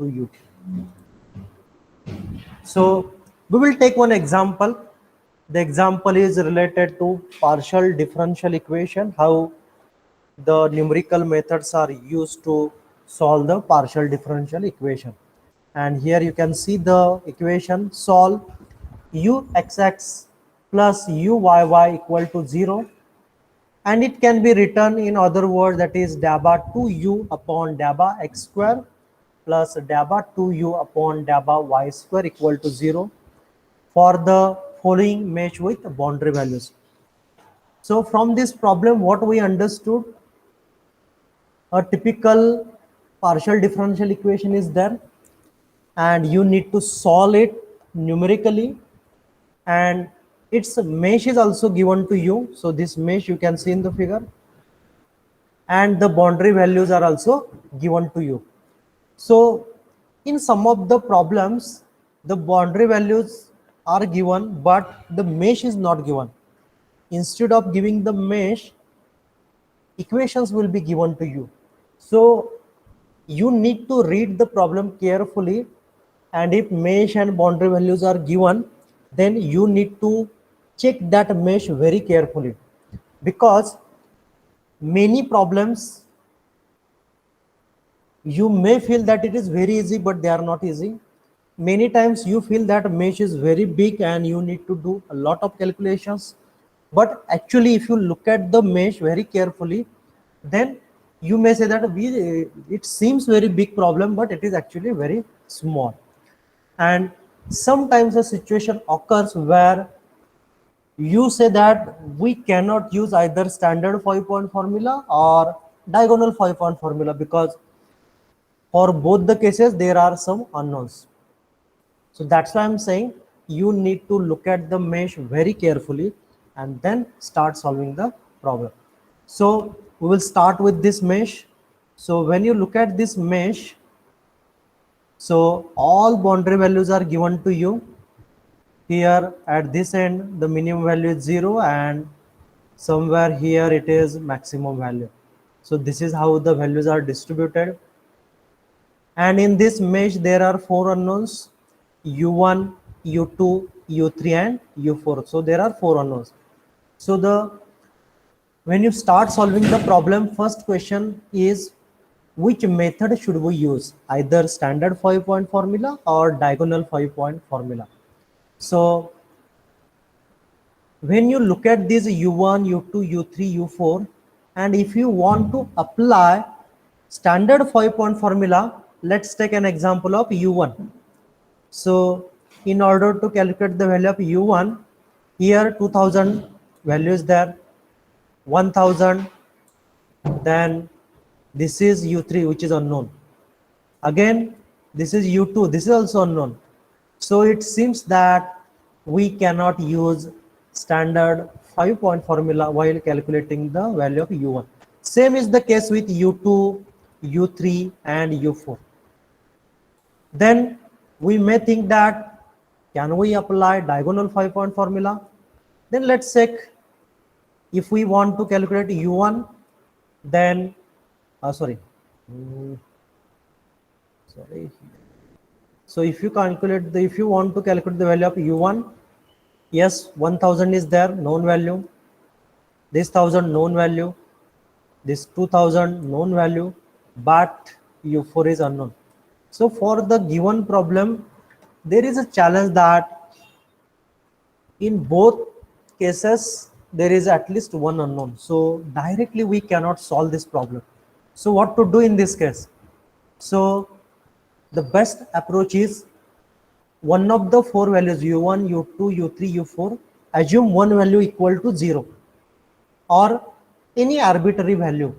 to u. So we will take one example. The example is related to partial differential equation, how the numerical methods are used to solve the partial differential equation. And here you can see the equation: solve uxx plus uyy equal to 0, and it can be written in other words, that is dabba 2u upon dabba x square plus dabba 2u upon dabba y square equal to 0 for the following mesh with boundary values. So from this problem, what we understood, a typical partial differential equation is there, and you need to solve it numerically, and its mesh is also given to you. So this mesh you can see in the figure, and the boundary values are also given to you. So in some of the problems, the boundary values are given, but the mesh is not given. Instead of giving the mesh, equations will be given to you. So you need to read the problem carefully, and if mesh and boundary values are given, then you need to check that mesh very carefully, because many problems you may feel that it is very easy, but they are not easy. Many times you feel that mesh is very big and you need to do a lot of calculations, but actually if you look at the mesh very carefully, then you may say that it seems very big problem, but it is actually very small. And sometimes a situation occurs where you say that we cannot use either standard 5-point formula or diagonal 5-point formula, because for both the cases there are some unknowns. So that's why I'm saying you need to look at the mesh very carefully and then start solving the problem. So we will start with this mesh. So when you look at this mesh, so all boundary values are given to you. Here at this end the minimum value is 0, and somewhere here it is maximum value. So this is how the values are distributed. And in this mesh there are 4 unknowns: u1, u2, u3 and u4. So there are 4 unknowns. So when you start solving the problem, first question is which method should we use, either standard 5-point formula or diagonal 5-point formula. So when you look at this u1, u2, u3, u4, and if you want to apply standard 5-point formula, let's take an example of u1. So in order to calculate the value of u1, here 2000 value is there, 1000, then this is u3 which is unknown, again this is u2, this is also unknown. So it seems that we cannot use standard 5-point formula while calculating the value of u1. Same is the case with u2, u3 and u4. Then we may think that can we apply diagonal 5-point formula? Then let's check. If we want to calculate u1, then so if you want to calculate the value of u1, yes, 1000 is there, known value, this 1000 known value, this 2000 known value, but u4 is unknown. So for the given problem, there is a challenge that in both cases there is at least one unknown. So directly we cannot solve this problem. So what to do in this case? So the best approach is one of the 4 values, u1, u2, u3, u4, assume one value equal to 0 or any arbitrary value.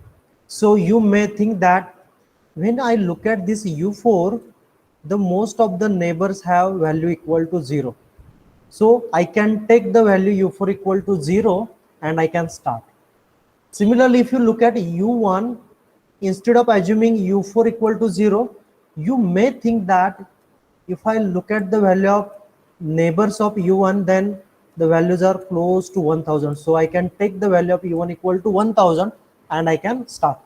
So you may think that when I look at this u4, the most of the neighbors have value equal to 0. So I can take the value u4 equal to 0 and I can start. Similarly, if you look at u1, instead of assuming u4 equal to 0, you may think that if I look at the value of neighbors of u1, then the values are close to 1000. So I can take the value of u1 equal to 1000 and I can start.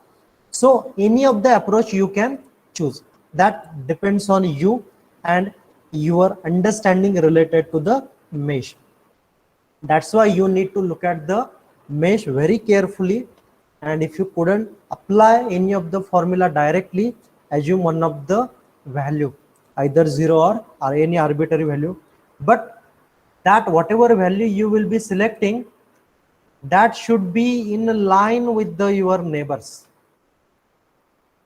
So any of the approach you can choose. that depends on you and your understanding related to the mesh. That's why you need to look at the mesh very carefully, and if you couldn't apply any of the formula directly, assume one of the value, either 0 or any arbitrary value, but that whatever value you will be selecting, that should be in line with the your neighbors.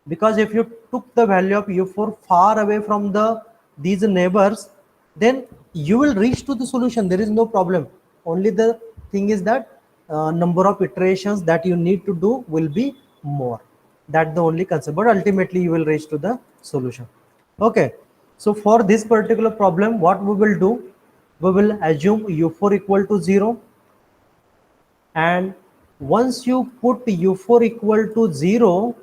Because if you took the value of u4 far away from the these neighbors, then you will reach to the solution, there is no problem. Only the thing is that number of iterations that you need to do will be more. That's the only concept, but ultimately you will reach to the solution. Okay, so for this particular problem, what we will do, we will assume u4 equal to 0, and once you put u4 equal to 0,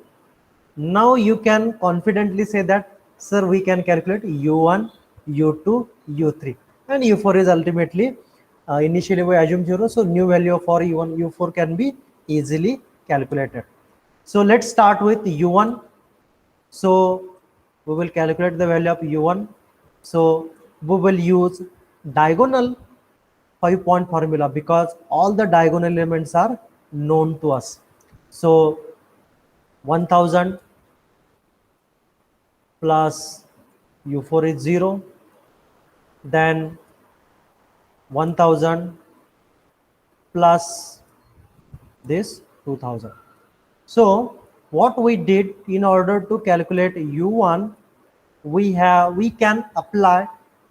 now you can confidently say that, sir, we can calculate u1, u2, u3, and u4 is ultimately initially we assume 0, so new value for u1, u4 can be easily calculated. So let's start with u1. So we will calculate the value of u1. So we will use diagonal 5-point formula because all the diagonal elements are known to us. So 1000 plus u4 is 0, then 1000 plus this 2000. So what we did, in order to calculate u1, we can apply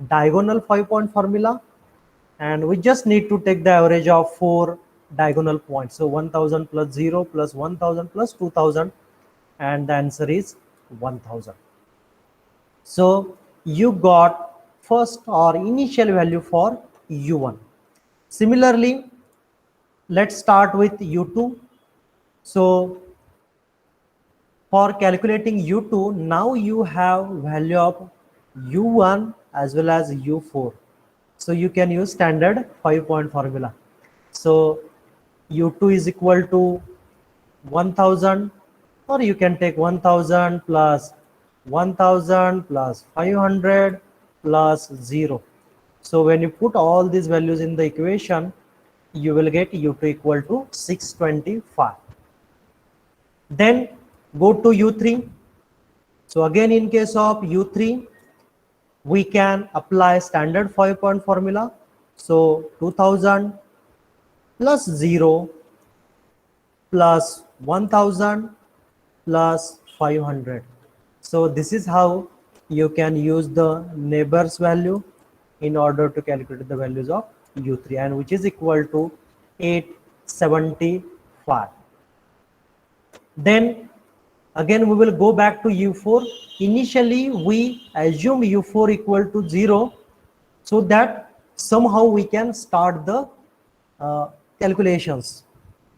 diagonal 5-point formula, and we just need to take the average of 4 diagonal points. So 1000 plus 0 plus 1000 plus 2000, and the answer is 1000. So you got first or initial value for u1. Similarly, let's start with u2. So for calculating u2, now you have value of u1 as well as u4. So you can use standard 5-point formula. So u2 is equal to 1000, or you can take 1000 plus 1000 plus 500 plus 0. So when you put all these values in the equation, you will get u2 equal to 625. Then go to u3. So again, in case of u3, we can apply standard 5-point formula. So 2000 plus 0 plus 1000 plus 500. So this is how you can use the neighbors value in order to calculate the values of u3, and which is equal to 875. Then again we will go back to u4. Initially we assume u4 equal to 0, so that somehow we can start the calculations.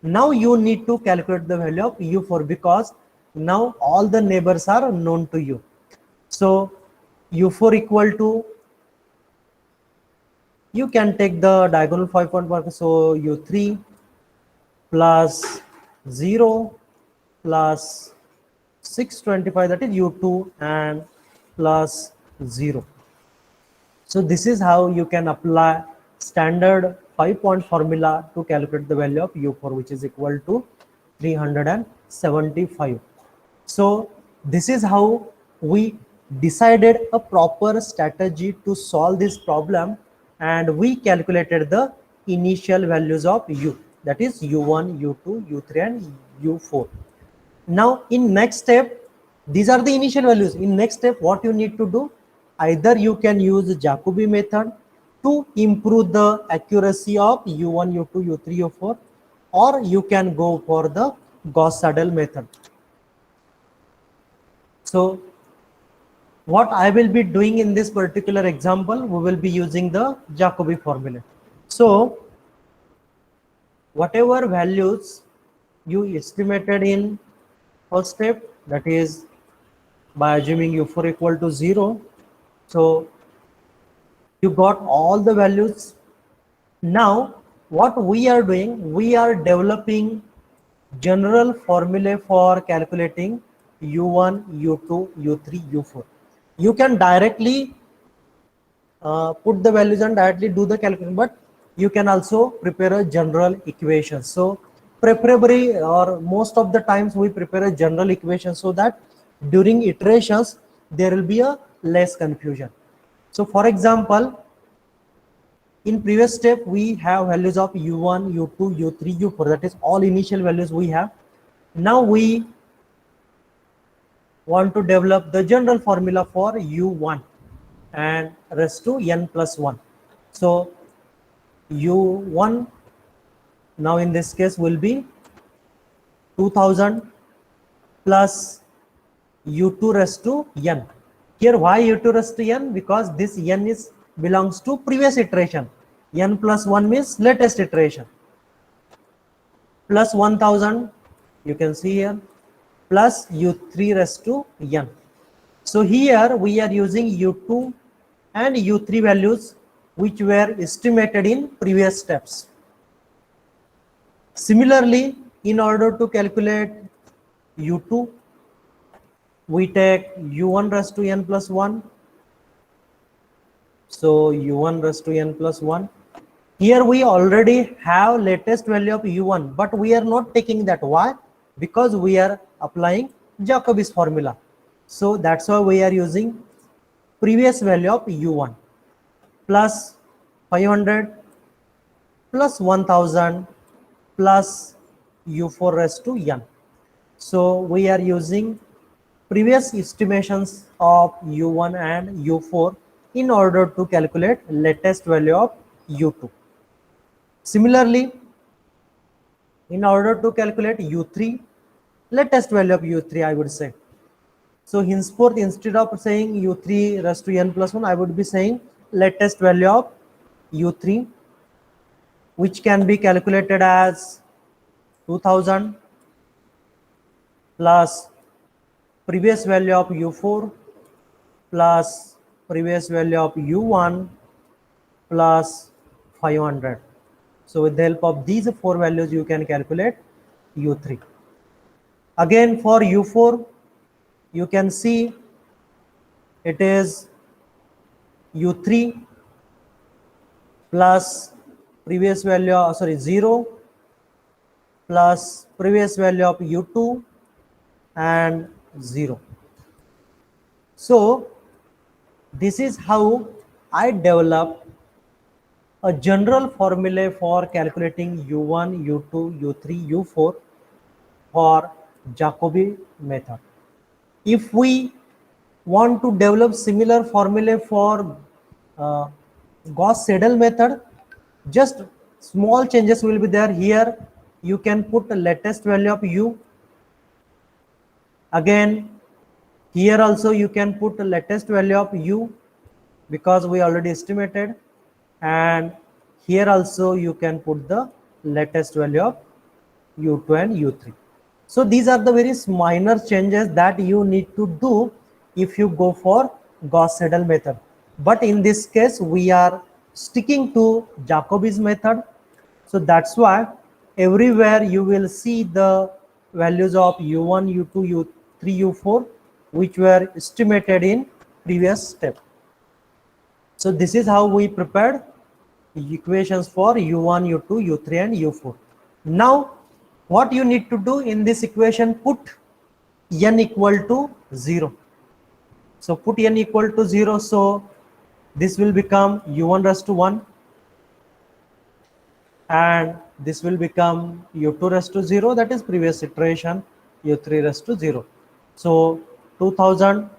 Now you need to calculate the value of u4 because now all the neighbors are known to you. So u4 equal to, you can take the diagonal 5-point formula. So u3 plus 0 plus 625, that is u2, and plus 0. So this is how you can apply standard 5-point formula to calculate the value of u4, which is equal to 375. So this is how we decided a proper strategy to solve this problem, and we calculated the initial values of u, that is u1, u2, u3, and u4. Now in next step, these are the initial values. In next step, what you need to do, either you can use Jacobi method to improve the accuracy of u1, u2, u3, u4, or you can go for the Gauss-Seidel method. So what I will be doing in this particular example, we will be using the Jacobi formula. So whatever values you estimated in first step, that is by assuming u4 equal to 0, so you got all the values. Now what we are doing, we are developing general formulae for calculating u1, u2, u3, u4. You can directly put the values and directly do the calculation, but you can also prepare a general equation. So preferably, or most of the times, we prepare a general equation so that during iterations there will be a less confusion. So for example, in previous step we have values of u1, u2, u3, u4, that is all initial values we have. Now we want to develop the general formula for u1 and raised to n plus 1. So u1 now in this case will be 2000 plus u2 raised to n. Here why u2 raised to n? Because this n is belongs to previous iteration. N plus 1 means latest iteration. Plus 1000, you can see here, plus u3 raised to n. So here we are using u2 and u3 values which were estimated in previous steps. Similarly, in order to calculate u2, we take u1 raised to n plus 1. So u1 raised to n plus 1. Here we already have latest value of u1, but we are not taking that. Why? Because we are applying Jacobi's formula. So that's why we are using previous value of u1 plus 500 plus 1000 plus u4 raised to n. So we are using previous estimations of u1 and u4 in order to calculate latest value of u2. Similarly, in order to calculate u3, latest value of u3, I would say. So henceforth, instead of saying u3 raised to n plus 1, I would be saying latest value of u3, which can be calculated as 2000 plus previous value of u4 plus previous value of u1 plus 500. So with the help of these four values, you can calculate u3. Again, for u4, you can see it is u3 plus previous value, 0 plus previous value of u2 and 0. So this is how I develop a general formula for calculating u1, u2, u3, u4 for Jacobi method. If we want to develop similar formula for Gauss-Seidel method, just small changes will be there. Here you can put the latest value of u. Again, here also you can put the latest value of u because we already estimated, and here also you can put the latest value of u2 and u3. So these are the very minor changes that you need to do if you go for Gauss-Seidel method. But in this case, we are sticking to Jacobi's method. So that's why everywhere you will see the values of u1, u2, u3, u4, which were estimated in previous step. So this is how we prepared equations for u1, u2, u3 and u4. Now what you need to do in this equation, put n equal to 0. So put n equal to 0, so this will become u1 raised to 1 and this will become u2 raised to 0, that is previous iteration, u3 raised to 0. So 2000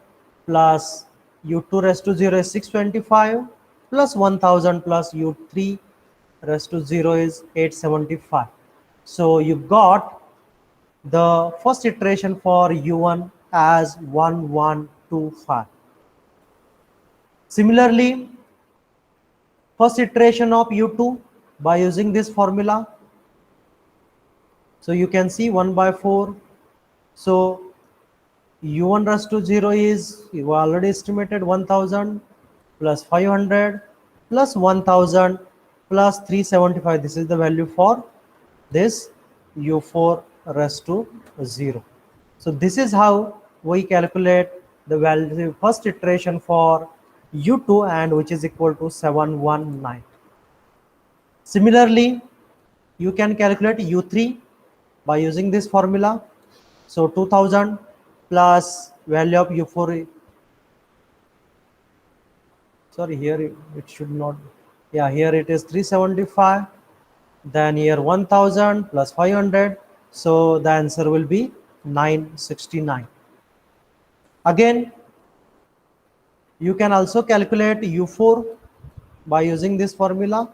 plus u2 raised to 0 is 625 plus 1000 plus u3 raised to 0 is 875. So you got the first iteration for u1 as 1125. Similarly, first iteration of u2 by using this formula. So you can see 1 by 4. So u1 raised to 0 is, you already estimated 1000 plus 500 plus 1000 plus 375. This is the value for this u4 raised to 0. So this is how we calculate the value first iteration for u2 and which is equal to 719. Similarly, you can calculate u3 by using this formula. So 2000 plus value of u4, sorry, here it should not, yeah, here it is 375, then here 1000 plus 500, so the answer will be 969. Again, you can also calculate u4 by using this formula.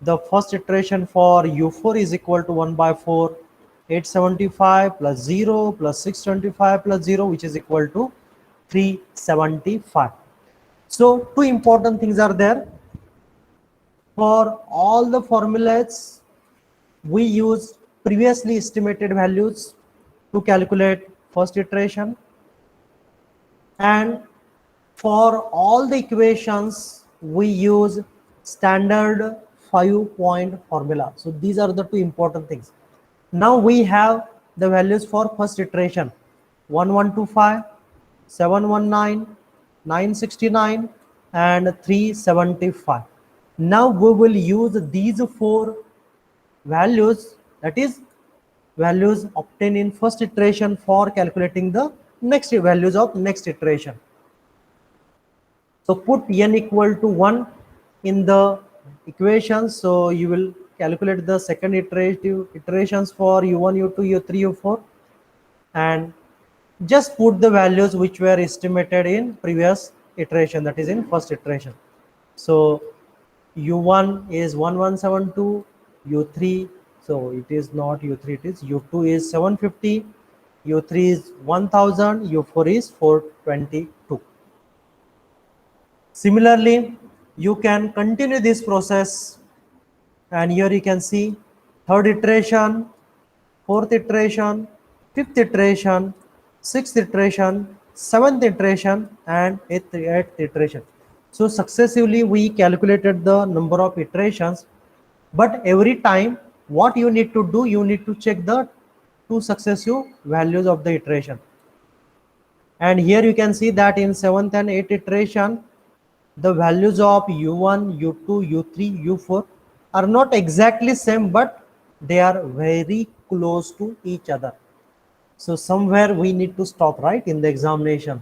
The first iteration for u4 is equal to 1 by 4, 875 plus 0 plus 625 plus 0, which is equal to 375. So two important things are there. For all the formulas, we use previously estimated values to calculate first iteration, and for all the equations we use standard 5-point formula. So these are the two important things. Now we have the values for first iteration: 1125, 719, 969 and 375. Now we will use these four values, that is values obtained in first iteration, for calculating the next values of next iteration. So put n equal to 1 in the equation, so you will calculate the second iterations for u1, u2, u3, u4, and just put the values which were estimated in previous iteration, that is in first iteration. So u1 is 1172, u3, so it is not u3, it is u2 is 750, u3 is 1000, u4 is 422. Similarly, you can continue this process, and here you can see third iteration, fourth iteration, fifth iteration, sixth iteration, seventh iteration and eighth iteration. So successively we calculated the number of iterations, but every time what you need to do, you need to check the two successive values of the iteration. And here you can see that in 7th and 8th iteration, the values of u1, u2, u3, u4 are not exactly same, but they are very close to each other. So somewhere we need to stop, right, in the examination.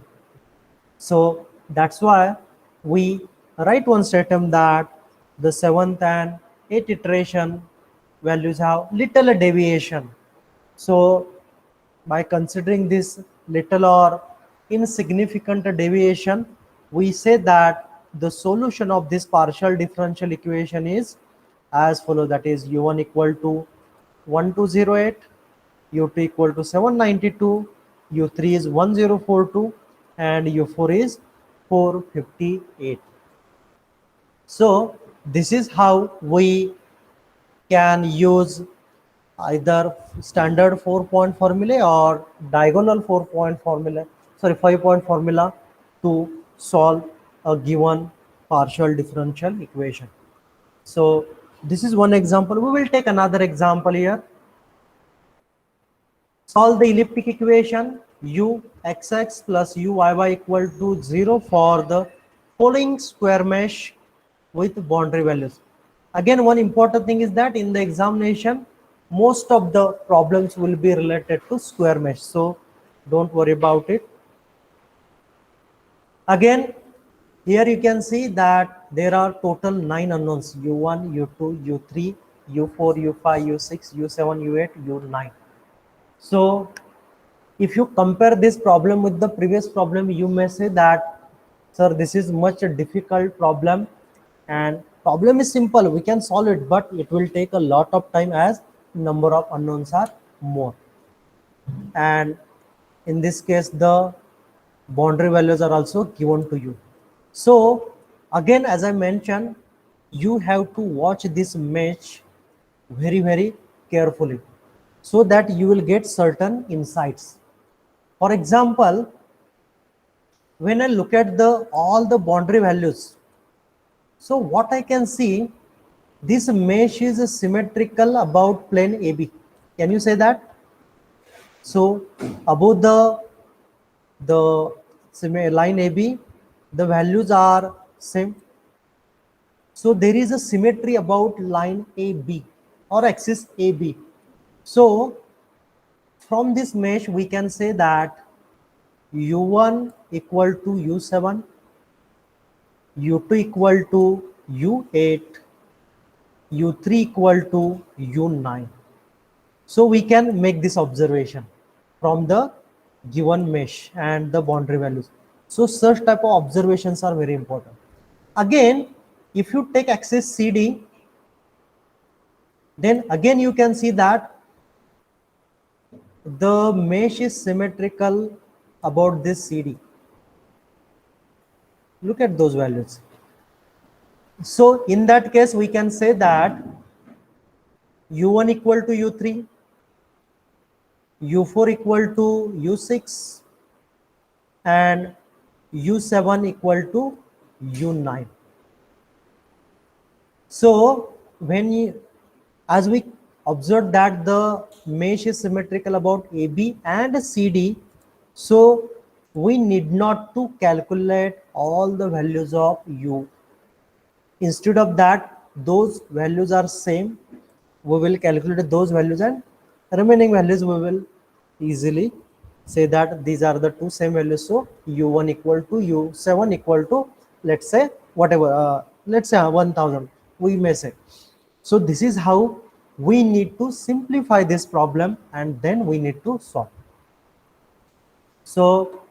So that's why we write one statement that the 7th and 8th iteration values have little deviation. So by considering this little or insignificant deviation, we say that the solution of this partial differential equation is as follows, that is u1 equal to 1208, u2 equal to 792, u3 is 1042 and u4 is 458. So this is how we can use either standard 4-point formula or diagonal 4-point formula, sorry, 5-point formula to solve a given partial differential equation. So this is one example. We will take another example here. Solve the elliptic equation uxx plus uyy equal to 0 for the following square mesh with boundary values. Again, one important thing is that in the examination, most of the problems will be related to square mesh, so don't worry about it. Again, here you can see that there are total 9 unknowns: u1, u2, u3, u4, u5, u6, u7, u8, u9. So if you compare this problem with the previous problem, you may say that, sir, this is much a difficult problem, and problem is simple, we can solve it, but it will take a lot of time as number of unknowns are more. And in this case, the boundary values are also given to you. So again, as I mentioned, you have to watch this mesh very carefully so that you will get certain insights. For example, when I look at all the boundary values, so what I can see, this mesh is symmetrical about plane AB. Can you say that? So above the the line AB, the values are same. So there is a symmetry about line AB or axis AB. So from this mesh, we can say that U1 equal to U7, U2 equal to U8, U3 equal to U9. So we can make this observation from the given mesh and the boundary values. So such type of observations are very important. Again, if you take axis CD, then again you can see that the mesh is symmetrical about this CD. Look at those values. So in that case, we can say that U1 equal to U3, U4 equal to U6, and U7 equal to U9. So as we observed that the mesh is symmetrical about AB and CD, so we need not to calculate all the values of U. Instead of that, those values are same. We will calculate those values, and remaining values we will easily say that these are the two same values. So U1 equal to U7 equal to, let's say, whatever, let's say 1000, we may say. So this is how we need to simplify this problem, and then we need to solve. So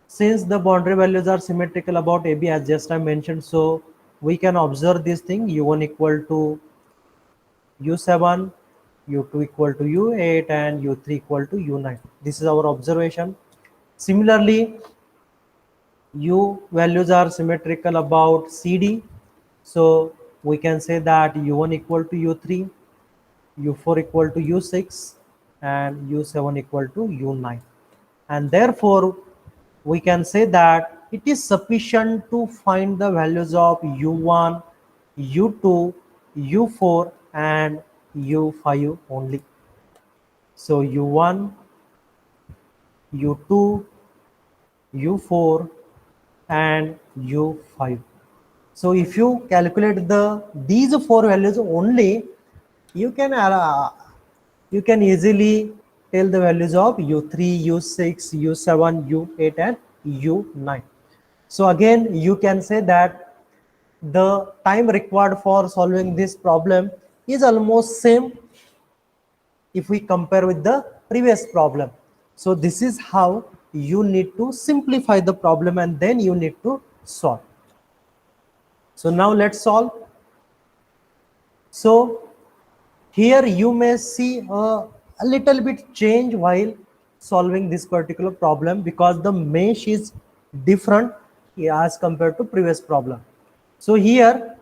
since the boundary values are symmetrical about AB, as just I mentioned, so we can observe this thing: U1 equal to U7, U2 equal to U8, and U3 equal to U9. This is our observation. Similarly, U values are symmetrical about CD. So we can say that U1 equal to U3, U4 equal to U6, and U7 equal to U9. And therefore, we can say that it is sufficient to find the values of U1, U2, U4, and U5 only. So U1, U2, U4, and U5. So if you calculate these four values only, you can easily tell the values of U3, U6, U7, U8, and U9. So again, you can say that the time required for solving this problem is almost same if we compare with the previous problem. So this is how you need to simplify the problem, and then you need to solve. So now let's solve. So here you may see a little bit change while solving this particular problem, because the mesh is different as compared to previous problem. So here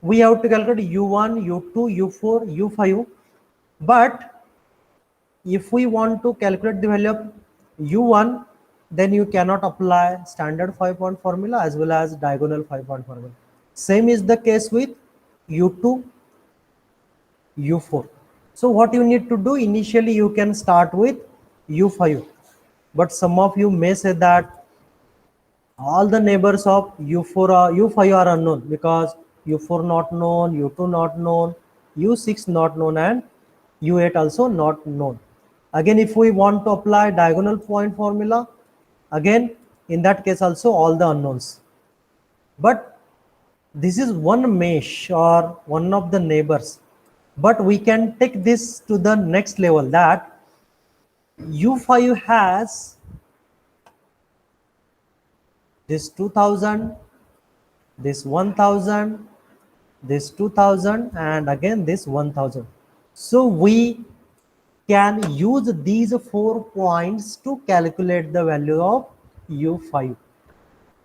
we have to calculate U1, U2, U4, U5, but if we want to calculate the value of U1, then you cannot apply standard 5-point formula as well as diagonal 5-point formula. Same is the case with U2, U4. So what you need to do, initially you can start with U5, but some of you may say that all the neighbors of U5 are unknown, because U4 not known, U2 not known, U6 not known, and U8 also not known. Again, if we want to apply diagonal point formula, again in that case also all the unknowns. But this is one mesh or one of the neighbors, but we can take this to the next level, that U5 has this 2000, this 1000, this 2000, and again this 1000. So we can use these 4 points to calculate the value of U5,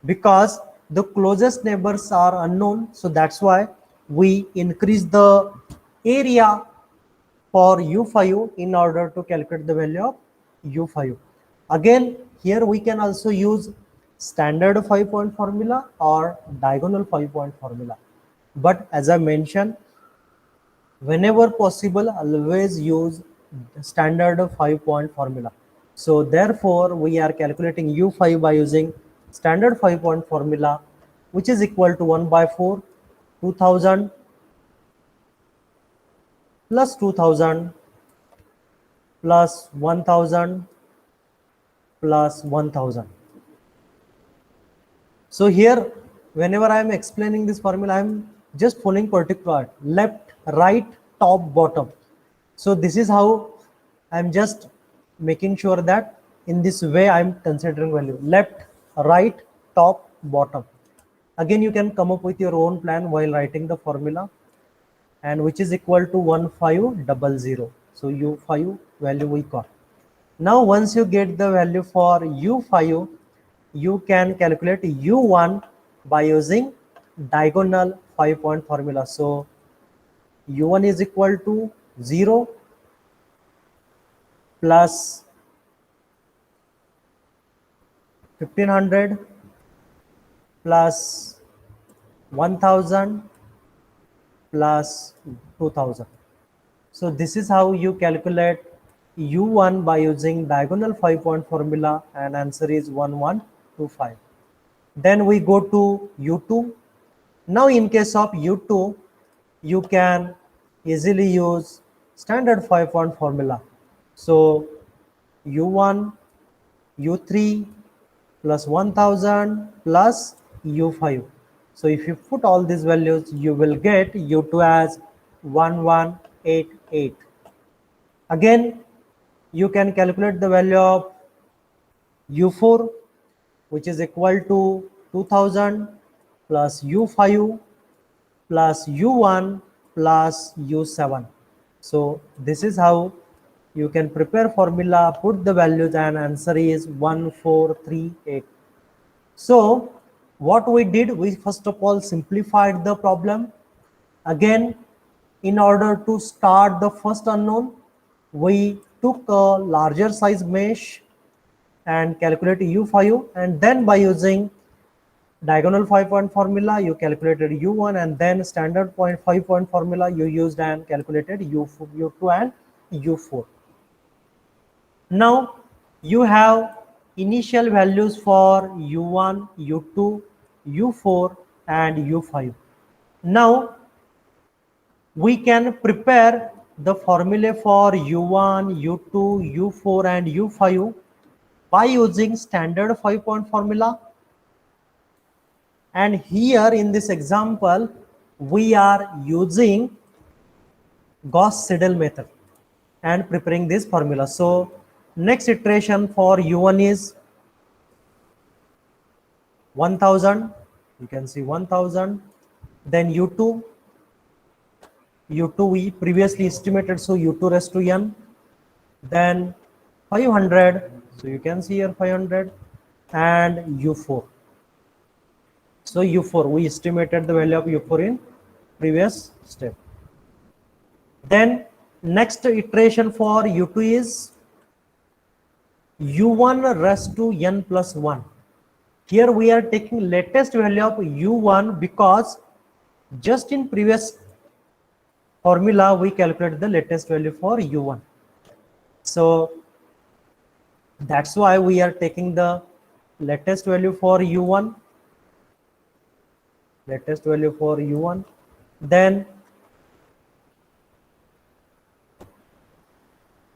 because the closest neighbors are unknown. So that's why we increase the area for U5 in order to calculate the value of U5. Again, here we can also use standard 5-point formula or diagonal 5-point formula. But as I mentioned, whenever possible, always use the standard 5-point formula. So therefore we are calculating u5 by using standard 5-point formula, which is equal to 1 by 4, 2000 plus 2000 plus 1000 plus 1000. So here, whenever I am explaining this formula, I am just following particular left, right, top, bottom. So this is how I am just making sure that in this way I am considering value left, right, top, bottom. Again, you can come up with your own plan while writing the formula, and which is equal to 1500. So u5 value we got. Now once you get the value for u5, you can calculate u1 by using diagonal 5-point formula. So u1 is equal to 0 plus 1500 plus 1000 plus 2000. So this is how you calculate u1 by using diagonal 5-point formula, and answer is 1125. Then we go to u2. Now in case of u2, you can easily use standard 5-point formula. So u1, u3 plus 1000 plus u5. So if you put all these values, you will get u2 as 1188. Again, you can calculate the value of u4, which is equal to 2000 plus u5 plus u1 plus u7. So this is how you can prepare formula, put the values, and answer is 1438. So what we did, we first of all simplified the problem. Again, in order to start the first unknown, we took a larger size mesh and calculate u5, and then by using diagonal 5-point formula you calculated u1, and then standard 5-point formula you used and calculated u2 and u4. Now you have initial values for u1, u2, u4 and u5. Now we can prepare the formula for u1, u2, u4 and u5 by using standard 5-point formula. And here in this example, we are using Gauss-Seidel method and preparing this formula. So next iteration for u1 is 1000. You can see 1000. Then u2 we previously estimated, so u2 raised to n. Then 500. So you can see here 500, and u4. So u4, we estimated the value of u4 in previous step. Then next iteration for u2 is u1 raised to n plus 1. Here we are taking latest value of u1 because just in previous formula we calculated the latest value for u1. So that's why we are taking the latest value for u1. Latest value for u1. Then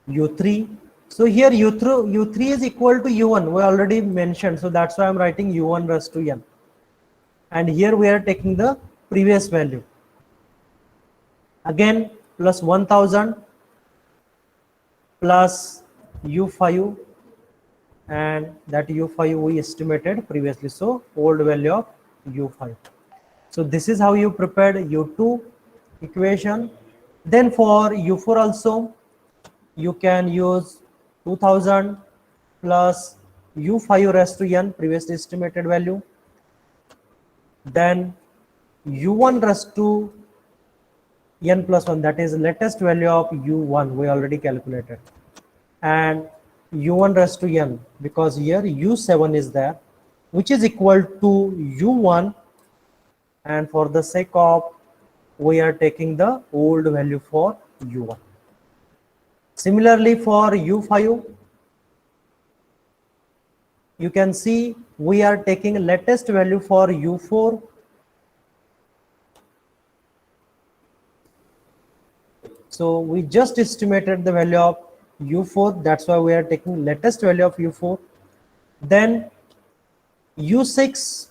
u3. So here u3 is equal to u1. We already mentioned. So that's why I'm writing u1 raised to n. And here we are taking the previous value. Again, plus 1000 plus u5, and that u5 we estimated previously. So old value of u5. So this is how you prepared u2 equation. Then for u4 also, you can use 2000 plus u5 raised to n, previously estimated value. Then u1 raised to n plus 1, that is latest value of u1 we already calculated. And u1 raised to n, because here u7 is there, which is equal to u1. And for the sake of, we are taking the old value for u1. Similarly for u5, you can see we are taking latest value for U4. So we just estimated the value of U4. That's why we are taking latest value of U4. Then U6,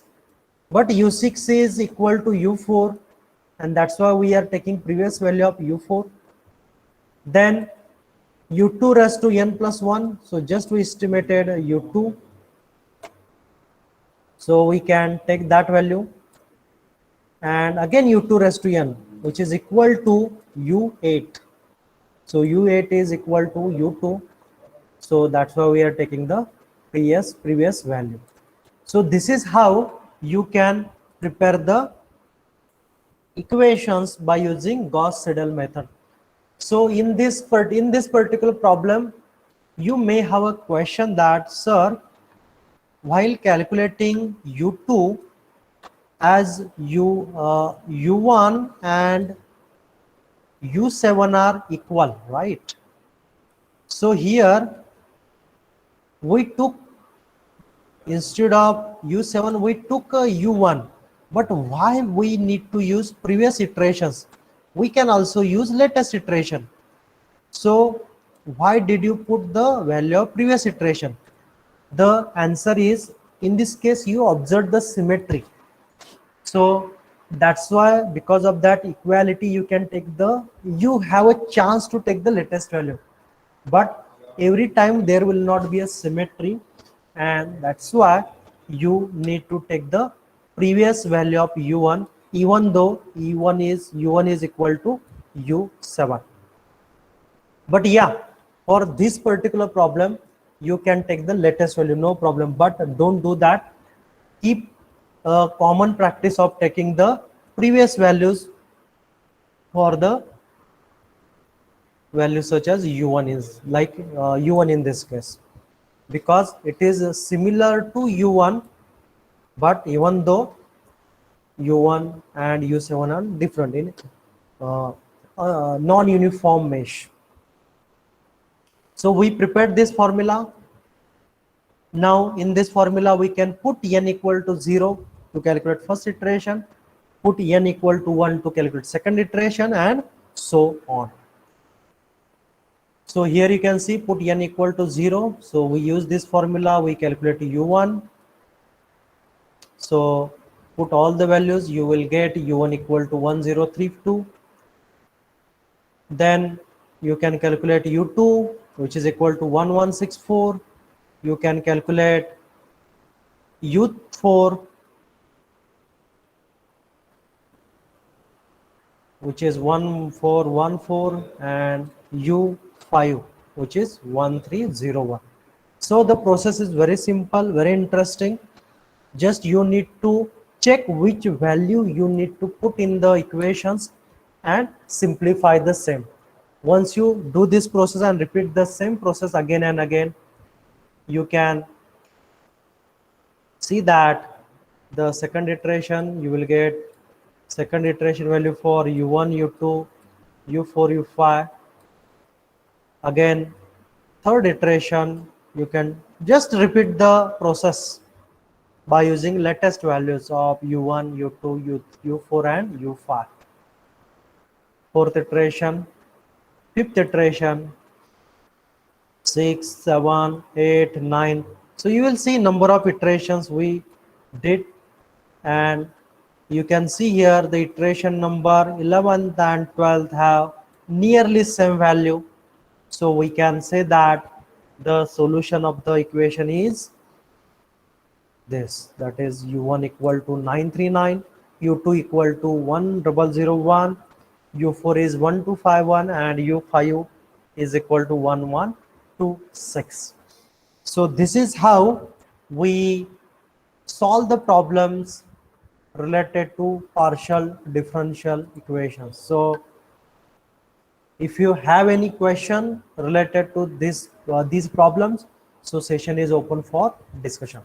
but U6 is equal to U4, and that's why we are taking previous value of U4. Then U2 raised to n plus 1. So just we estimated U2. So we can take that value. And again U2 raised to n, which is equal to U8. So U8 is equal to U2. So that's why we are taking the previous value. So this is how you can prepare the equations by using Gauss-Seidel method. So in this particular problem, you may have a question that, sir, while calculating U2 as U1 and U7 are equal, right? So here we took, instead of U7, we took a U1. But why we need to use previous iterations? We can also use latest iteration. So why did you put the value of previous iteration? The answer is, in this case, you observed the symmetry. So that's why, because of that equality, you can take you have a chance to take the latest value. But every time there will not be a symmetry, and that's why you need to take the previous value of U1, even though U1 is equal to U7. But yeah, for this particular problem, you can take the latest value, no problem. But don't do that. Keep a common practice of taking the previous values for the values such as U1 is like U1 in this case, because it is similar to U1, but even though U1 and U7 are different in non-uniform mesh. So we prepared this formula. Now in this formula we can put n equal to 0 to calculate first iteration, put n equal to 1 to calculate second iteration, and so on. So here you can see put n equal to 0. So we use this formula, we calculate U1. So put all the values, you will get U1 equal to 1032. Then you can calculate U2, which is equal to 1164. You can calculate U4, which is 1414, and U5, which is 1301. So the process is very simple, very interesting. Just you need to check which value you need to put in the equations and simplify the same. Once you do this process and repeat the same process again and again, you can see that the second iteration you will get second iteration value for U1, U2, U4, U5. Again, third iteration, you can just repeat the process by using latest values of U1, U2, U4 and U5. Fourth iteration, fifth iteration, 6, 7, 8, 9. So you will see number of iterations we did, and you can see here the iteration number 11th and 12th have nearly same value. So we can say that the solution of the equation is this, that is U1 equal to 939, U2 equal to 1001, U4 is 1251, and U5 is equal to 1126. So this is how we solve the problems related to partial differential equations. So if you have any question related to these problems, so session is open for discussion.